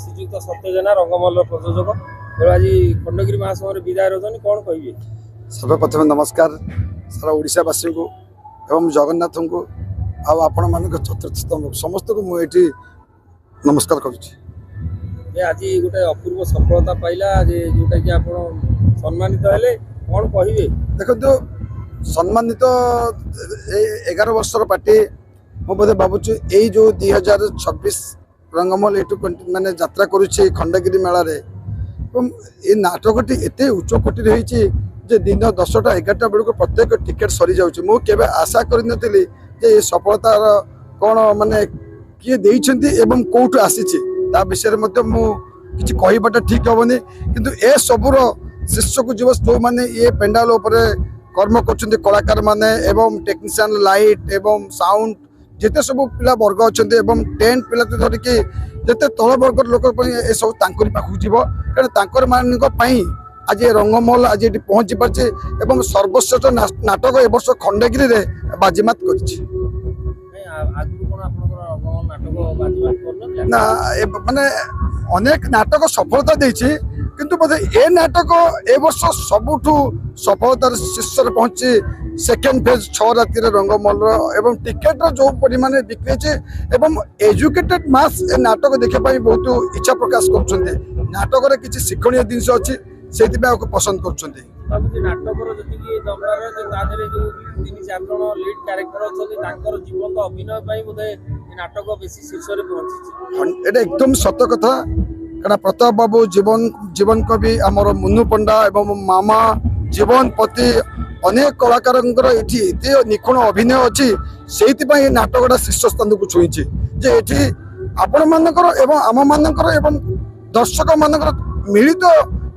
श्रीजुक्त सत्य जेना रंगमल प्रयोजक आज खंडगिरी महासभा विदाय रोचन कौन कहे? सर्वप्रथम नमस्कार सारा ओडिशावासी को एवं जगन्नाथ को आपण मान चतुर्थ समस्त को मुझे नमस्कार करुच्ची। आज गोटे अपूर्व सफलता पाइला जोटा कि आप सम्मानित हेले कौन कहे? देखो तो सम्मानित 11 वर्षर पार्टी मुझे भावुँ यही जो 2026 रंगमल यू मानने यात्रा करुच्ची खंडगिरी मेला रे ये नाटकटी एत उच्च कोटी रही दिन 10टा 11टा बेलू प्रत्येक टिकेट सरी जाऊँ। मुझे आशा करी ये सफलतार कौन माने किए देइछन्ती कौटू आसी विषय किसी कहवाटा ठीक हेनी किंतु ए सबूर शीर्ष को जीव जो मैंने ये पेंडाल कर्म कर कलाकार मैंने टेक्नीशियन लाइट एवं साउंड जिते सब पिला वर्ग अच्छा टेंट पिला धरिकी जिते तल वर्ग लोक ये सब पाखक जीव कारण मान आज ये रंगमहल आज ये पहुंची पार्चे एवं सर्वश्रेष्ठ नाटक ए वर्ष खंडगिरी रे बाजीमात कर ना माने अनेक नाटक सफलता देछि किंतु बोधे ए नाटक ए वर्ष सबुठू सफलतार शीर्ष पहुंची सेकेंड फेज 6 राति रंगमहल एवं टिकेट जो परिमाण बिक्री एवं एजुकेटेड मास ए नाटक देखा बहुत इच्छा प्रकाश कर नाटक किसी शिक्षणीय जिन अच्छी से पसंद कर एकदम सत कथा कारण प्रताप बाबू जीवन कवि आमर मुन्नू पंडा एवं मामा जीवन पति अनेक कलाकार ये निखुण अभिनय अच्छी से नाटकटा शीर्ष स्थान को छुई जे आपण मानकर एवं आम मानकर एवं दर्शक मानकर मिलित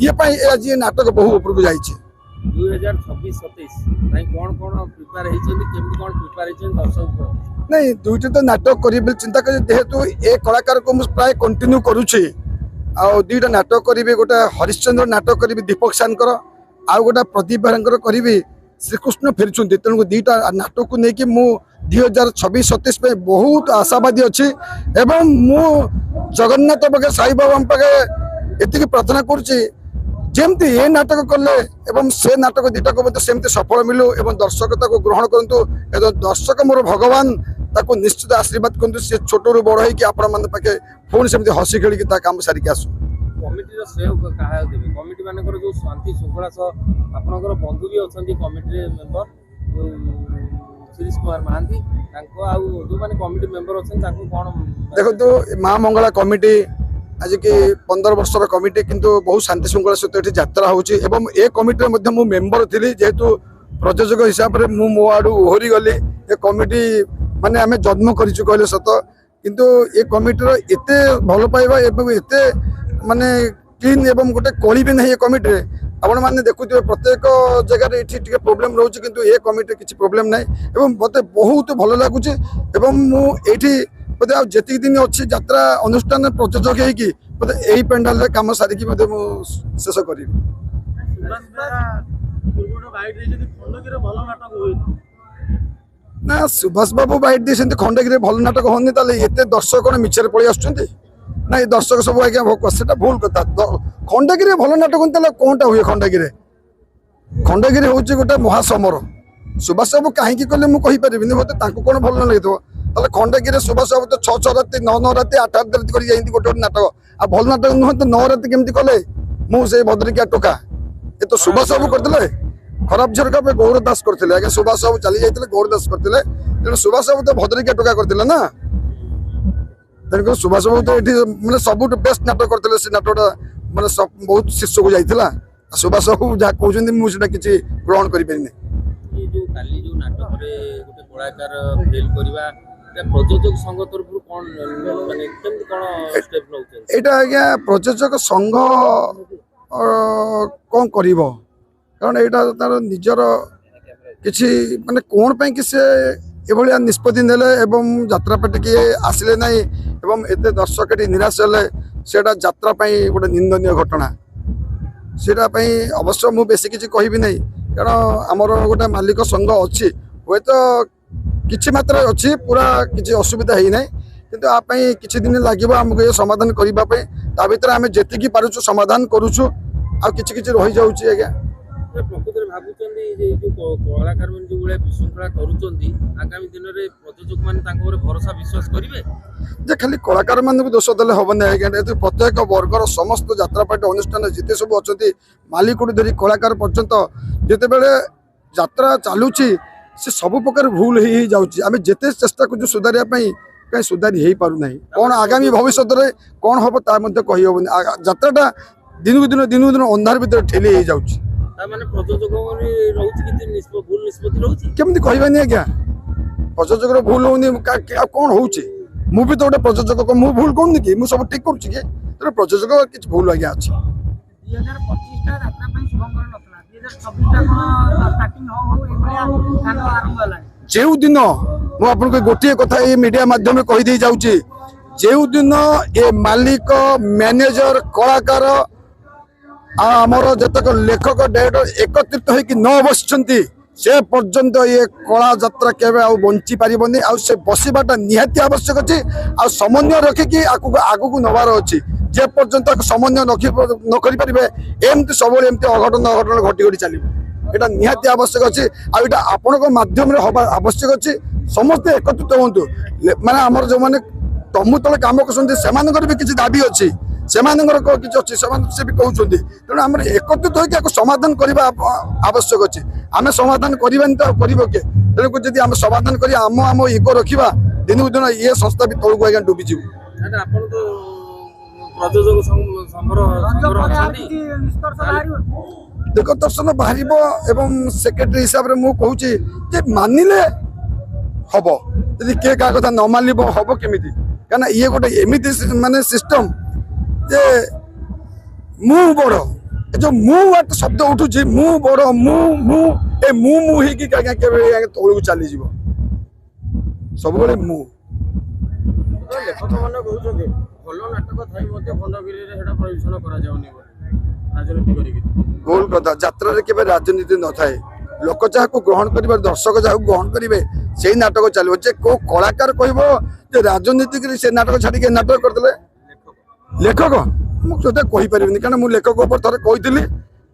ये आज ये नाटक बहु ऊपर को जाइए 2026-27 कौन कौन प्रिपेयर दर्शक नहीं दुईट तो नाटक करी चिंता कर जेहेतु ए कलाकार को प्राय कंटिन्यू करुच्छे दुईटा नाटक करी गोटे हरिश्चंद्र नाटक करी दीपक सानकर आउ गोटे प्रदीप बेहरा करी श्रीकृष्ण फेरी तेणु दुईटा नाटक को लेकिन मु 2026-27 बहुत आशावादी अच्छी एवं मु जगन्नाथ पाखे साई बाबा पाखे एति प्रार्थना करुच्ची जमती ये नाटक कले एवं से नाटक दुटा को सेमती सफल मिलू एवं दर्शक ग्रहण करूँ एवं दर्शक मोर भगवान ताको निश्चित आशीर्वाद करूँ सी छोट रू बड़ होगी आपण मान पाखे पुणी सेमती हसी खेल काम सारिक आसू कमिटी कमिटी मानकर जो शांति श्रृंखला सह आपनकर बंधु भी अच्छा कमिटी मेंबर शिरीष कुमार महांती जो माने कमिटी मेंबर अच्छा कौन देखो तो माँ मंगला कमिटी आज की 15 वर्षर कमिटी किंतु बहुत शांति श्रृंखला सहित ये यात्रा होची एवं ए कमिटी मु मेंबर थी जेहेतु प्रयोजक हिसाब से मो आड़ू ओहरी गली ये कमिटी माने आम जन्म करूँ कहले सत किंतु ये कमिटीर एते भल पाइबा एवं एते माने क्लीन एवं गोटे कली भी नहीं कमिटी आपण मैंने देखुए प्रत्येक जगह ये प्रोब्लेम रोचे किंतु ये कमिटी किसी प्रोब्लेम ना एवं मत बहुत भल लगुच मुझे बोधे जी दिन अच्छी यात्रा अनुष्ठान प्रयोजक होते यही पेंडाल कम सारिकी शेष करी ना सुभाष बाबू बैठ दी खंडगिरी भल नाटक होनी एत दर्शक कौन मिछे पलि आसुँच ना ये दर्शक सब आज्ञा भोक से भूल कथा खंडगिरी भल नाटक होनी कौनटा हुए खंडगिरी हूँ गोटे महासमर सुभाष बाबू कहीं कले मुझे कहीपरि कौन भल न लगे खंडगिरी सुभाष बाबू तो 6 राति 9 राति 8 राति कर गोटे नाटक आ भल नाटक नुह तो 9 राति केमती कले मुझे भद्रिका टोका ये तो सुभाष बाबू करते खराब झरका गौर दास करते आगे सुभाष बाबू चली जाते गौर दास करते तेणु सुभाष बाबू तो भद्रिका टोका करते ना तेणुक सुभाष बाबू तो ये मैंने सब बेस्ट नाटक करते से नाटकटा मैंने बहुत शीर्ष को जाता सुभाष बाबू जहाँ कहते मुझे किसी ग्रहण करें प्रयोजक संघ तरफ कौन माने केमती कौन स्टेप नउछन एटा आज्ञा प्रयोजक संघ कौन करिवो कारण एटा तार निजर किछि माने कोन पई कि से एभलिया निष्पत्ति नेले एवं यात्रा पे टिके आसिले नाही एवं एते दर्शक निराश हेले सेटा यात्रा पई गोटे निंदनीय घटना सेटा पई अवश्य मु बेसी किछि कहिबि नाही कारण हमर गोटे मालिक संघ अछि होय तो किछि मात्रा अच्छी पूरा किसी असुविधा है ना କିନ୍ତୁ ଆ ପାଇଁ କିଛି ଦିନ ଲାଗିବ ଆମକୁ ଏ ସମାଧାନ କରିବା ପାଇଁ। ତା ଭିତରେ ଆମେ ଯେତିକି ପାରୁଛୁ ସମାଧାନ କରୁଛୁ, ଆଉ କିଛି କିଛି ରହିଯାଉଛି ଆଜ୍ଞା। ପ୍ରକୃତରେ ଭାବୁଛନ୍ତି ଯେ ଏଇ ଯୋଉ କଳାକାର ମାନେ ଯୋଉ ଭଳିଆ ବିଶୃଙ୍ଖଳା କରୁଛନ୍ତି, ଆଗାମୀ ଦିନରେ ପ୍ରଯୋଜକ ମାନେ ତାଙ୍କ ଉପରେ ଭରସା ବିଶ୍ୱାସ କରିବେ? ଯେ ଖାଲି କଳାକାର ମାନଙ୍କୁ ଦୋଷ ଦେଲେ ହବନି ଆଜ୍ଞା। ଯେହେତୁ ପ୍ରତ୍ୟେକ ବର୍ଗର ସମସ୍ତ ଯାତ୍ରା ପାର୍ଟି ଅନୁଷ୍ଠାନ ଯେତେ ସବୁ ଅଛନ୍ତି, ମାଲିକଠୁ ଧରି କଳାକାର ପର୍ଯ୍ୟନ୍ତ, ଯେତେବେଳେ ଯାତ୍ରା ଚାଲୁଛି ସେ ସବୁ ପ୍ରକାର ଭୁଲ ହେଇ ଯାଉଛି। ଆମେ ଯେତେ ଚେଷ୍ଟା କରୁଛୁ ସୁଧାରିବା ପାଇଁ, କାହିଁ ସୁଧାରି ହେଇପାରୁନାହିଁ। କ'ଣ ଆଗାମୀ ଭବିଷ୍ୟତରେ କ'ଣ ହବ ତା ମଧ୍ୟ କହିହେବନି। ଯାତ୍ରାଟା ଦିନକୁ ଦିନ ଅନ୍ଧାର ଭିତରେ ଠେଲି ହେଇଯାଉଛି। ତାମାନେ ପ୍ରଯୋଜକ ରହୁଛି କିଛି ଭୁଲ ନିଷ୍ପତ୍ତି ରହୁଛି, କେମିତି କହିବାନି ଆଜ୍ଞା। ପ୍ରଯୋଜକର ଭୁଲ ହଉନି ଆଉ କ'ଣ ହଉଛି? ମୁଁ ବି ତ ଗୋଟେ ପ୍ରଯୋଜକ, ମୁଁ ଭୁଲ କରୁନି କି? ମୁଁ ସବୁ ଠିକ କରୁଛି କି? ତେଣୁ ପ୍ରଯୋଜକ କିଛି ଭୁଲ ଆଜ୍ଞା ଅଛି। 2025ଟା ଯାତ୍ରା ପାଇଁ ଶୁଭଙ୍କର ନଥିଲା, 2026ଟା ଷ୍ଟାର୍ଟିଂ ହଉ ଏଭଳିଆ କାଣ୍ଡ ଆରମ୍ଭ ହେଲାଣି। ଯେଉଁଦିନ ମୁଁ ଆପଣଙ୍କୁ ଗୋଟିଏ କଥା ଏଇ ମିଡିଆ ମାଧ୍ୟମରେ କହିଦେଇ ଯାଉଛି, ଯେଉଁଦିନ ଏ ମାଲିକ, ମ୍ୟାନେଜର, କଳାକାର ଆଉ ଆମର ଯେତେକ ଲେଖକ ଡାଇରେକ୍ଟର ଏକତ୍ରିତ ହେଇକି ନ ବସିଛନ୍ତି, ସେ ପର୍ଯ୍ୟନ୍ତ ଏ କଳା ଯାତ୍ରା କେବେ ଆଉ ବଞ୍ଚି ପାରିବନି। ଆଉ ସେ ବସିବାଟା ନିହାତି ଆବଶ୍ୟକ ଅଛି। ଆଉ ସମନ୍ୱୟ ରଖିକି ଆଗକୁ ନେବାର ଅଛି। ଯେ ପର୍ଯ୍ୟନ୍ତ ସମନ୍ୱୟ ନ କରିପାରିବେ, ଏମିତି ସବୁବେଳେ ଏମିତି ଅଘଟନ ଘଟି ଚାଲିବ। এটা নিহাতি আবশ্যক আছে। আর এটা আপনার মাধ্যমে হওয়া আবশ্যক আছে। সমস্তে একত্রিত হুঁতু, মানে আমার যে তমু তলে কাম করছেন সেমানଙ୍କର ବି କିଛି ଦାବି ଅଛି, ସେମାନଙ୍କର କିଛି ଅଛି, ସେମାନେ ସେ ବି କହୁଛନ୍ତି। ତେଣୁ ଆମର ଏକତ୍ରିତ ହୋଇକି ଏହାକୁ ସମାଧାନ କରିବା ଆବଶ୍ୟକ ଅଛି। ଆମେ ସମାଧାନ କରିବାନି ତ କରିବ କିଏ? ତେଣୁକୁ ଯଦି ଆମେ ସମାଧାନ କରି ଆମ ଇଗୋ ରଖିବା, ଦିନକୁ ଦିନ ଇଏ ସଂସ୍ଥା ବି ତଳକୁ ଆଜ୍ଞା ଡୁବିଯିବ। ଆପଣ ତ ପ୍ରଯୋଜକ ସଂଘର ଅଛନ୍ତି, ଦେଖ ଦର୍ଶନ ବାହାରିବ। ଏବଂ ସେକ୍ରେଟାରୀ ହିସାବରେ ମୁଁ କହୁଛି ଯେ ମାନିଲେ ହବ, ଯଦି କିଏ କାହା କଥା ନ ମାନିବ ହବ କେମିତି? କାହିଁକିନା ଇଏ ଗୋଟେ ଏମିତି ମାନେ ସିଷ୍ଟମ ଯେ ମୁଁ ବଡ଼, ଏ ଯୋଉ ମୁଁ ଶବ୍ଦ ଉଠୁଛି, ମୁଁ ବଡ଼, ମୁଁ ହେଇକି ଆଜ୍ଞା କେବେ ତଳକୁ ଚାଲିଯିବ। ସବୁବେଳେ ମୁଁ। ଲେଖକ ମାନେ କହୁଛନ୍ତି ଭଲ ନାଟକ ଥାଇ ମଧ୍ୟ ଖଣ୍ଡଗିରିରେ ସେଟା ପରିବେଷଣ କରାଯାଉନି ରାଜନୀତି କରିକି। ଭୁଲ କଥା। ଯାତ୍ରାରେ କେବେ ରାଜନୀତି ନଥାଏ। ଲୋକ ଯାହାକୁ ଗ୍ରହଣ କରିବେ, ଦର୍ଶକ ଯାହାକୁ ଗ୍ରହଣ କରିବେ, ସେଇ ନାଟକ ଚାଲିବ। ଯେ କୋଉ କଳାକାର କହିବ ଯେ ରାଜନୀତି କରି ସେ ନାଟକ ଛାଡ଼ିକି ନାଟକ କରିଦେଲେ? ଲେଖକ ମୁଁ ତୋତେ କହିପାରିବିନି, କାରଣ ମୁଁ ଲେଖକ ଉପରେ ଥରେ କହିଥିଲି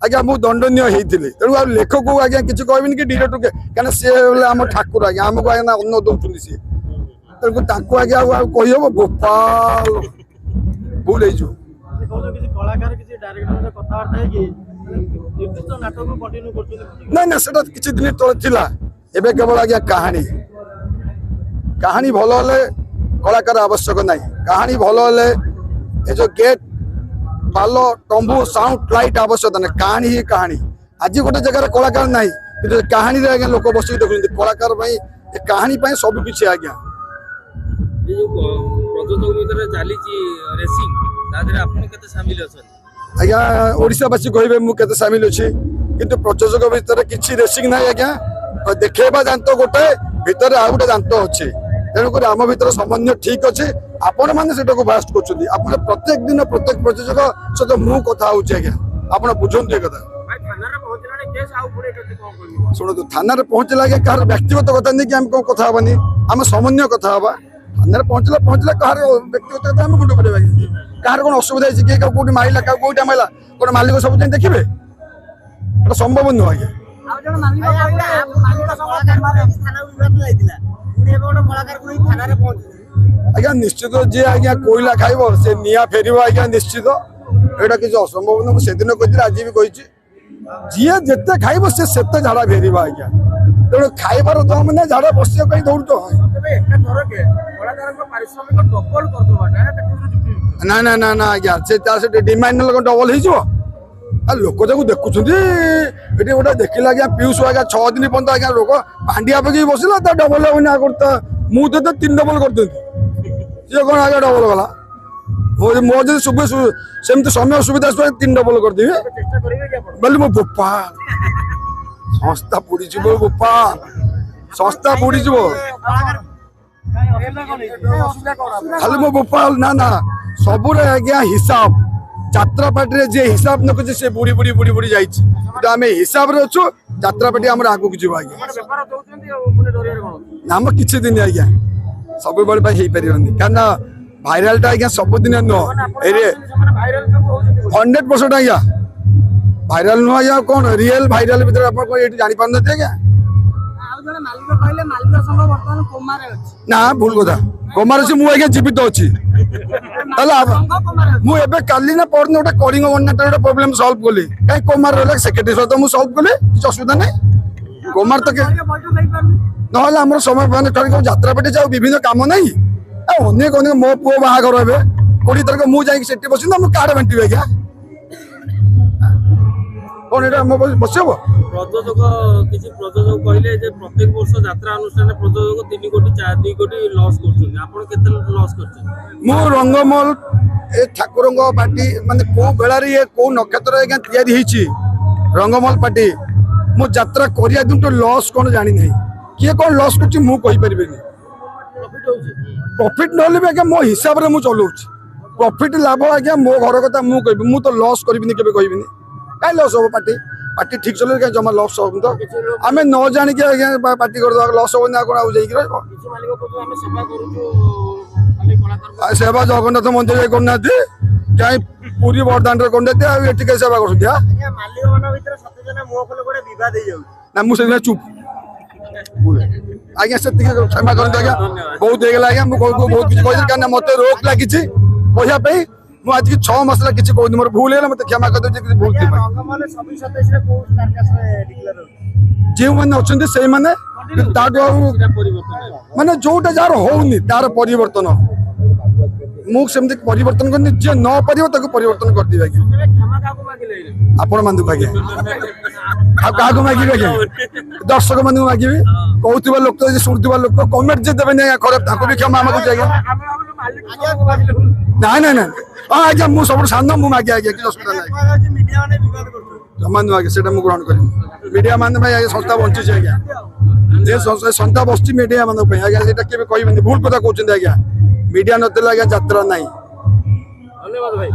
ଆଜ୍ଞା, ମୁଁ ଦଣ୍ଡନୀୟ ହେଇଥିଲି। ତେଣୁ ଆଉ ଲେଖକକୁ ଆଜ୍ଞା କିଛି କହିବିନି କି ଡିରେକ୍ଟରକୁ, କାରଣ ସିଏ ହେଲେ ଆମ ଠାକୁର ଆଜ୍ଞା, ଆମକୁ ଆଜ୍ଞା ଅନ୍ନ ଦଉଛନ୍ତି ସିଏ। ତେଣୁ ତାଙ୍କୁ ଆଜ୍ଞା ଆଉ କହିହବ? ଗୋପାଳ ଭୁଲ ହେଇଯିବ। ନାଇଁ ନା, ସେଟା କିଛି ଦିନ ତଳେ ଥିଲା। ଏବେ କେବଳ ଆଜ୍ଞା କାହାଣୀ ଭଲ ହେଲେ କଳାକାର ଆବଶ୍ୟକ ନାହିଁ। କାହାଣୀ ଭଲ ହେଲେ ଏ ଯୋଉ ଗେଟ୍, ପାଲ, ତମ୍ବୁ, ସାଉଣ୍ଡ, ଲାଇଟ୍ ଆବଶ୍ୟକ ନାହିଁ। କାହାଣୀ ହିଁ କାହାଣୀ। ଆଜି ଗୋଟେ ଜାଗାରେ କଳାକାର ନାହିଁ, କିନ୍ତୁ କାହାଣୀରେ ଆଜ୍ଞା ଲୋକ ବସିକି ଦେଖୁଛନ୍ତି। କଳାକାର ପାଇଁ ଏ କାହାଣୀ ପାଇଁ ସବୁ କିଛି ଆଜ୍ଞା। ଏ ଯୋଉ ପ୍ରଯୋଜକ ଭିତରେ ଚାଲିଛି ରେସିଂ, ତା ଦେହରେ ଆପଣ କେତେ ସାମିଲ ଅଛନ୍ତି? ଆଜ୍ଞା ଓଡ଼ିଶାବାସୀ କହିବେ ମୁଁ କେତେ ସାମିଲ ଅଛି, କିନ୍ତୁ ପ୍ରଯୋଜକ ଭିତରେ କିଛି ରେସିଂ ନାହିଁ ଆଜ୍ଞା। ଦେଖେଇବା ଦାନ୍ତ ଗୋଟେ, ଭିତରେ ଆଉ ଗୋଟେ ଦାନ୍ତ ଅଛି। ତେଣୁକରି ଆମ ଭିତରେ ସମନ୍ୱୟ ଠିକ ଅଛି। ଆପଣମାନେ ସେଟାକୁ ବାଷ୍ଟ କରୁଛନ୍ତି। ଆପଣ ପ୍ରତ୍ୟେକ ଦିନ ପ୍ରତ୍ୟେକ ପ୍ରଯୋଜକ ସହିତ ମୁଁ କଥା ହଉଛି ଆଜ୍ଞା, ଆପଣ ବୁଝନ୍ତୁ ଏ କଥା। ଶୁଣନ୍ତୁ, ଥାନାରେ ପହଞ୍ଚିଲା ଆଜ୍ଞା କାହାର ବ୍ୟକ୍ତିଗତ କଥା ନେଇକି ଆମେ କଣ କଥା ହବାନି? ଆମେ ସମନ୍ୱୟ କଥା ହବା। ଥାନାରେ ପହଞ୍ଚିଲା କାହାର ବ୍ୟକ୍ତିଗତ କଥା ଆମେ ଗୁଣ୍ଡ କରିବା? କାହାର କଣ ଅସୁବିଧା ହେଇଛି, କିଏ କାହାକୁ କୋଉଠି ମାଇଲା, କାହାକୁ କୋଉଠି ମାଇଲା, କଣ ମାଲିକ ସବୁ ଯାଇ ଦେଖିବେ? এটা সম্ভব নয় আଜ୍ଞା। ଆଜ୍ଞା ନିଶ୍ଚିତ ଯିଏ ଆଜ୍ଞା କୋଇଲା ଖାଇବ ସେ ନିଆଁ ଫେରିବ ଆଜ୍ଞା, ନିଶ୍ଚିତ। ଏଇଟା କିଛି ଅସମ୍ଭବ ନୁହଁ। ମୁଁ ସେଦିନ କହିଥିଲି, ଆଜି ବି କହିଛି, ଯିଏ ଯେତେ ଖାଇବ ସେ ସେତେ ଝାଡ଼ା ଫେରିବ ଆଜ୍ଞା। ତେଣୁ ଖାଇବାର ଦମ ନା, ଝାଡ଼ା ବସିବା ପାଇଁ ଦୌଡୁଛ। ନା ନା ନା ନା ଆଜ୍ଞା, ସେ ତାର ସେଠି ଡିମାଣ୍ଡ ନେଲେ ଡବଲ ହେଇଯିବ। ଆଉ ଲୋକ ତାକୁ ଦେଖୁଛନ୍ତି। ଏଠି ଗୋଟେ ଦେଖିଲା ଆଜ୍ଞା ପିୟୁଷ ଆଜ୍ଞା 6 ଦିନ ପର୍ଯ୍ୟନ୍ତ ଆଜ୍ଞା ଲୋକ ପାଣ୍ଡିଆ ପକେଇ ବସିଲା, ତା ଡବଲ ହଉନି କରୁତା। ମୁଁ ତ 3 ଡବଲ କରିଦେବି, ସିଏ କଣ ଆଜ୍ଞା ଡବଲ ଗଲା? ମୋର ଯଦି ସେମିତି ସମୟ ସୁବିଧା 3 ଡବଲ କରିଦେବି ବୋଲି ମୋ ବୋପା ସଂସ୍ଥା ବୁଡ଼ିଯିବ। ବୋପା ସଂସ୍ଥା ବୁଡ଼ିଯିବ ଖାଲି ମୋ ବୋପା। ନା ନା, ସବୁରେ ଆଜ୍ଞା ହିସାବ। ଯାତ୍ରା ପାର୍ଟିରେ ଯିଏ ହିସାବ ନ କରୁଛି ସେ ବୁଡ଼ି ବୁଡ଼ି ଯାଇଛି। କିନ୍ତୁ ଆମେ ହିସାବରେ ଅଛୁ। ଯାତ୍ରା ପାର୍ଟି ଆମର ଆଗକୁ ଯିବ ଆଜ୍ଞା। ଆମ କିଛି ଦିନ ଆଜ୍ଞା ସବୁବେଳେ ପାଇଁ ହେଇପାରିବନି କାରଣ ଭାଇରାଲଟା ଆଜ୍ଞା ସବୁଦିନ ନୁହଁ ଏରେ ସେମାନେ ଭାଇରାଲ ଯୋଗୁଁ ହଉଛନ୍ତି 100% ଆଜ୍ଞା ଭାଇରାଲ ନୁହଁ ଆଜ୍ଞା କଣ ରିଏଲ ଭାଇରାଲ ଭିତରେ ଆପଣ କଣ ଏଠି ଜାଣିପାରୁନାହାନ୍ତି ଆଜ୍ଞା ଆଉ ଜଣେ ମାଲିକ କହିଲେ ମାଲିକ ସଂଘ ବର୍ତ୍ତମାନ କୋମାରେ ଅଛି ନା ଭୁଲ କଥା କୋମାର ଅଛି ମୁଁ ଆଜ୍ଞା ଜୀବିତ ଅଛି ତାହେଲେ ସଂଘ କୋମାରେ ଅଛି ମୁଁ ଏବେ କାଲି ନା ପରଦିନ ଗୋଟେ କଳିଙ୍ଗ ଗଣନାଟ୍ୟ ଗୋଟେ ପ୍ରୋବ୍ଲେମ ସଲ୍ଭ କଲି କାହିଁ କୋମାର ରହିଲା ସେକ୍ରେଟାରୀ ସହିତ ମୁଁ ସଲ୍ଭ କଲି କିଛି ଅସୁବିଧା ନାହିଁ କୋମାର ତ ଦଳୀୟ ବୈଠକ ହେଇପାରୁନି ନହେଲେ ଆମର ସମୟ ମାନେ ଯାତ୍ରା ପାଟି ଯାଉ ବିଭିନ୍ନ କାମ ନାହିଁ ଆଉ ଅନେକ ଅନେକ ମୋ ପୁଅ ବାହାଘର ଏବେ 20 ତାରିଖ ମୁଁ ଯାଇକି ସେଠି ବସିବି ନା ମୁଁ କାର୍ଡ ବାଣ୍ଟିବି ଆଜ୍ଞା କଣ ଏଇଟା ମୋ ବସିବ ପ୍ରଯୋଜକ କିଛି ପ୍ରଯୋଜକ କହିଲେ ଯେ ପ୍ରତ୍ୟେକ ବର୍ଷ ଯାତ୍ରା ଅନୁଷ୍ଠାନରେ ପ୍ରଯୋଜକ 3 କୋଟି 2 କୋଟି ଲସ୍ କରୁଛନ୍ତି ଆପଣ କେତେ ଲସ୍ କରିଛନ୍ତି ମୁଁ ରଙ୍ଗମହଲ ଏ ଠାକୁରଙ୍କ ପାର୍ଟି ମାନେ କୋଉ ବେଳାରେ ଇଏ କୋଉ ନକ୍ଷତ୍ର ଆଜ୍ଞା ତିଆରି ହେଇଛି ରଙ୍ଗମହଲ ପାର୍ଟି ମୁଁ ଯାତ୍ରା କରିବା ଦିନଠୁ ଲସ୍ କଣ ଜାଣିନାହିଁ କିଏ କଣ ଲସ୍ କରୁଛି ମୁଁ କହିପାରିବିନି ପ୍ରଫିଟ୍ ହଉଛି ପ୍ରଫିଟ୍ ନହେଲେ ବି ଆଜ୍ଞା ମୋ ହିସାବରେ ମୁଁ ଚଲଉଛି ପ୍ରଫିଟ୍ ଲାଭ ଆଜ୍ଞା ମୋ ଘର କଥା ମୁଁ କହିବି ମୁଁ ତ ଲସ୍ କରିବିନି କେବେ କହିବିନି କାଇଁ ଲସ୍ ହବ ପାର୍ଟି ପାର୍ଟି ଠିକ୍ ଚଲେଇଲେ କାଇଁ ଜମା ଲସ୍ ହବନି ତ ଆମେ ନ ଜାଣିକି ଆଜ୍ଞା ପାର୍ଟି କରିଦେବା ଲସ୍ ହବନି ଆଉ କଣ ଆଉ ଯାଇକି ରହିବ କିଛି ମାଲିକ କହୁଛନ୍ତି ଆମେ ସେବା କରୁଛୁ ଖାଲି କଳାକାର ଆଉ ସେବା ଜଗନ୍ନାଥ ମନ୍ଦିର କରୁନାହାନ୍ତି କାହିଁ ପୁରୀ ବରଦାଣ୍ଡରେ କରୁନାହାନ୍ତି ଆଉ ଏଠି କାହିଁ ସେବା କରୁଛନ୍ତି ଆଜ୍ଞା ମାଲିକ ମାନଙ୍କ ଭିତରେ ସତେଜନା ମୁହଁ ଖୋଲ ଗୋଟେ ବିବାଦ ହେଇଯାଉଛି ନା ମୁଁ ସେଥିପାଇଁ ଚୁପ୍ ଆଜ୍ଞା ସେତିକି କ୍ଷମା କରନ୍ତୁ ଆଜ୍ଞା ବହୁତ ହେଇଗଲା ଆଜ୍ଞା ମୁଁ ବହୁତ କିଛି କହିଥିଲି କାରଣ ମତେ ରୋକ ଲାଗିଛି କହିବା ପାଇଁ ମୁଁ ଆଜି 6 ମାସ ହେଲା କିଛି କହୁନି ମୋର ଭୁଲ ହେଇଗଲା ମତେ କ୍ଷମା କରିଦେଉଛି କିଛି ଭୁଲ ଥିବ ରଙ୍ଗମହଲ 26-27 କୋଉ ଷ୍ଟାରକାଷ୍ଟରେ ଡିକ୍ଲେୟାର ହଉଛି ଯେଉଁମାନେ ଅଛନ୍ତି ସେଇମାନେ ତାଠୁ ଆଉ ପରିବର୍ତ୍ତନ ମାନେ ଯୋଉଟା ଯାହାର ହଉନି ତାର ପରିବର୍ତ୍ତନ ମୁଁ ସେମିତି ପରିବର୍ତ୍ତନ କରିନି ଯିଏ ନ ପାରିବ ତାକୁ ପରିବର୍ତ୍ତନ କରିଦେବି ଆଜ୍ଞା କ୍ଷମା କାହାକୁ ମାଗିଲେ ଆପଣ ମାନଙ୍କୁ ଆଜ୍ଞା ଆଉ କାହାକୁ ମାଗିବି ଆଜ୍ଞା ଦର୍ଶକ ମାନଙ୍କୁ ମାଗିବି କହୁଥିବା ଲୋକ ଯଦି ଶୁଣୁଥିବା ଲୋକ କମେଣ୍ଟ ଯିଏ ଦେବେନି ଆଜ୍ଞା ଖରାପ ତାଙ୍କୁ ବି କ୍ଷମା ମାଗୁଛି ଆଜ୍ଞା ଆମେ ଭାବିଲୁ ମାଲିକ ସଂଘକୁ ମାଗିଲେ ନାଇଁ ନାଇଁ ନାଇଁ ହଁ ଆଜ୍ଞା ମୁଁ ସବୁଠୁ ସାନ ମୁଁ ମାଗି ଆଜ୍ଞା କିଛି ଅସୁବିଧା ନାହିଁ ମିଡିଆ ମାନେ ବିବାଦ କରୁଛନ୍ତି ଜମା ନୁହଁ ଆଜ୍ଞା ସେଇଟା ମୁଁ ଗ୍ରହଣ କରିବି ମିଡିଆ ମାନେ ପାଇଁ ଆଜ୍ଞା ସଂସ୍ଥା ବଞ୍ଚିଛି ଆଜ୍ଞା ଏ ସଂସ୍ଥା ବସିଛି ମିଡିଆ ମାନଙ୍କ ପାଇଁ ଆଜ୍ଞା ସେଇଟା କେବେ କହିବେନି ଭୁଲ କଥା କହୁଛନ୍ତି ଆଜ୍ଞା ମିଡିଆ ନଥିଲେ ଆଜ୍ଞା ଯାତ୍ରା ନାହିଁ ଧନ୍ୟବାଦ ଭାଇ